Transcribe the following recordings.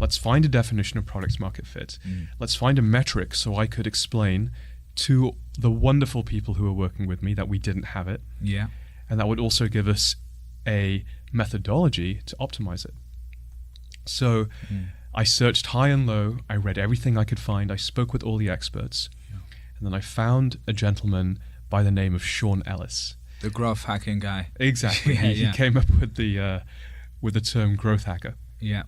let's find a definition of product market fit. Let's find a metric so I could explain to the wonderful people who are working with me that we didn't have it. Yeah. And that would also give us a methodology to optimize it. So I searched high and low. I read everything I could find. I spoke with all the experts. And then I found a gentleman by the name of Sean Ellis. The growth hacking guy. Exactly. He came up with the term growth hacker. Yeah.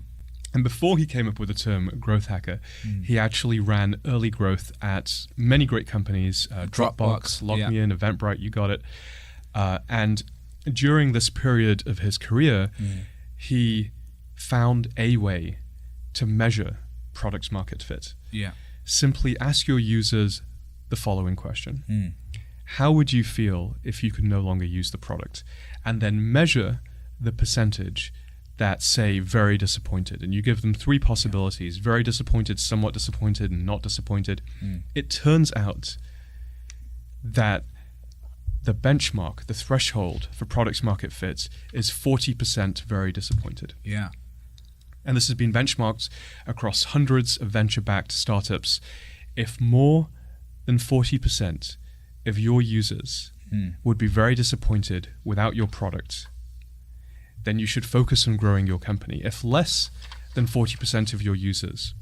And before he came up with the term growth hacker, he actually ran early growth at many great companies, Dropbox, LogMeIn, Eventbrite, you got it. And during this period of his career, he found a way to measure product market fit. Yeah. Simply ask your users the following question. How would you feel if you could no longer use the product? And then measure the percentage that say very disappointed. And you give them 3 possibilities: very disappointed, somewhat disappointed, and not disappointed. It turns out that the benchmark, the threshold for product market fit is 40% very disappointed. Yeah. And this has been benchmarked across hundreds of venture-backed startups. If more than 40% of your users would be very disappointed without your product, then you should focus on growing your company. If less than 40% of your users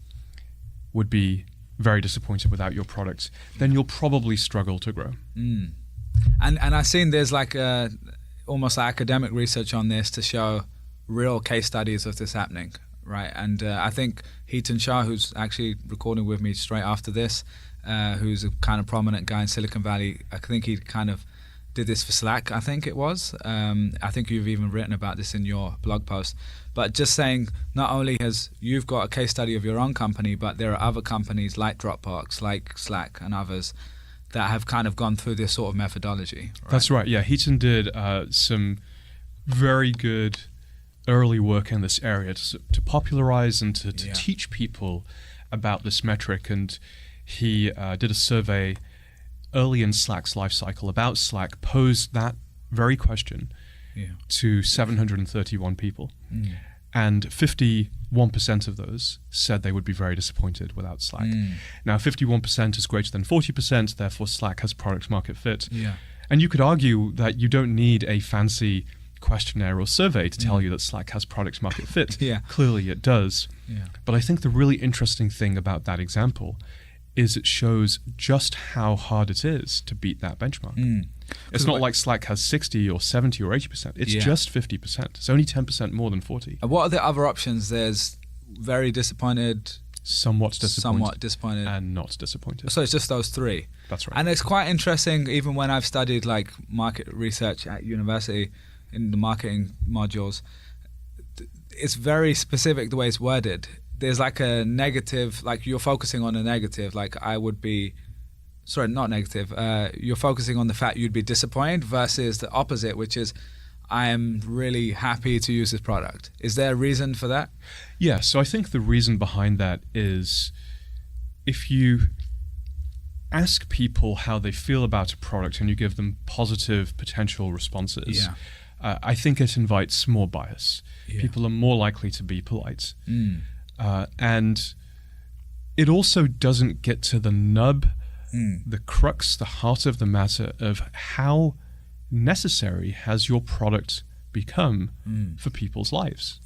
would be very disappointed without your product, then you'll probably struggle to grow. And I've seen there's like almost like academic research on this to show real case studies of this happening, right? And I think Heaton Shah, who's actually recording with me straight after this, who's a kind of prominent guy in Silicon Valley, I think he kind of did this for Slack, I think it was. I think you've even written about this in your blog post. But just saying, not only you've got a case study of your own company, but there are other companies like Dropbox, like Slack and others that have kind of gone through this sort of methodology. Right? That's right. Yeah, Heaton did some very good early work in this area to popularize and to teach people about this metric. And he did a survey early in Slack's life cycle about Slack, posed that very question to 731 people. And 51% of those said they would be very disappointed without Slack. Now, 51% is greater than 40%, therefore Slack has product market fit. Yeah. And you could argue that you don't need a fancy questionnaire or survey to tell you that Slack has product market fit. Clearly it does. But I think the really interesting thing about that example is it shows just how hard it is to beat that benchmark. It's not like Slack has 60 or 70 or 80%. It's just 50%. It's only 10% more than 40. And what are the other options? There's very disappointed, somewhat disappointed, and not disappointed. So it's just those 3. That's right. And it's quite interesting, even when I've studied like market research at university in the marketing modules, it's very specific the way it's worded. There's like a negative, like you're focusing on a negative, like you're focusing on the fact you'd be disappointed versus the opposite, which is I am really happy to use this product. Is there a reason for that? Yeah, so I think the reason behind that is if you ask people how they feel about a product and you give them positive potential responses, I think it invites more bias. People are more likely to be polite. And it also doesn't get to the nub, the crux, the heart of the matter of how necessary has your product become for people's lives.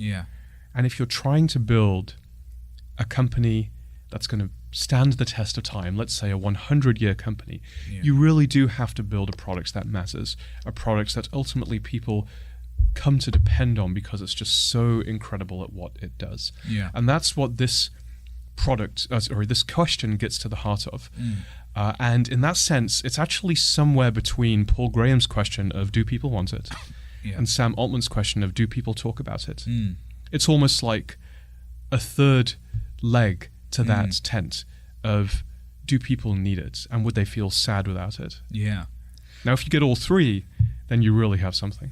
And if you're trying to build a company that's going to stand the test of time, let's say a 100-year company, you really do have to build a product that matters, a product that ultimately people come to depend on because it's just so incredible at what it does. And that's what this this question gets to the heart of. And in that sense, it's actually somewhere between Paul Graham's question of do people want it and Sam Altman's question of do people talk about it. It's almost like a third leg to that tent of do people need it and would they feel sad without it? Now, if you get all 3, then you really have something.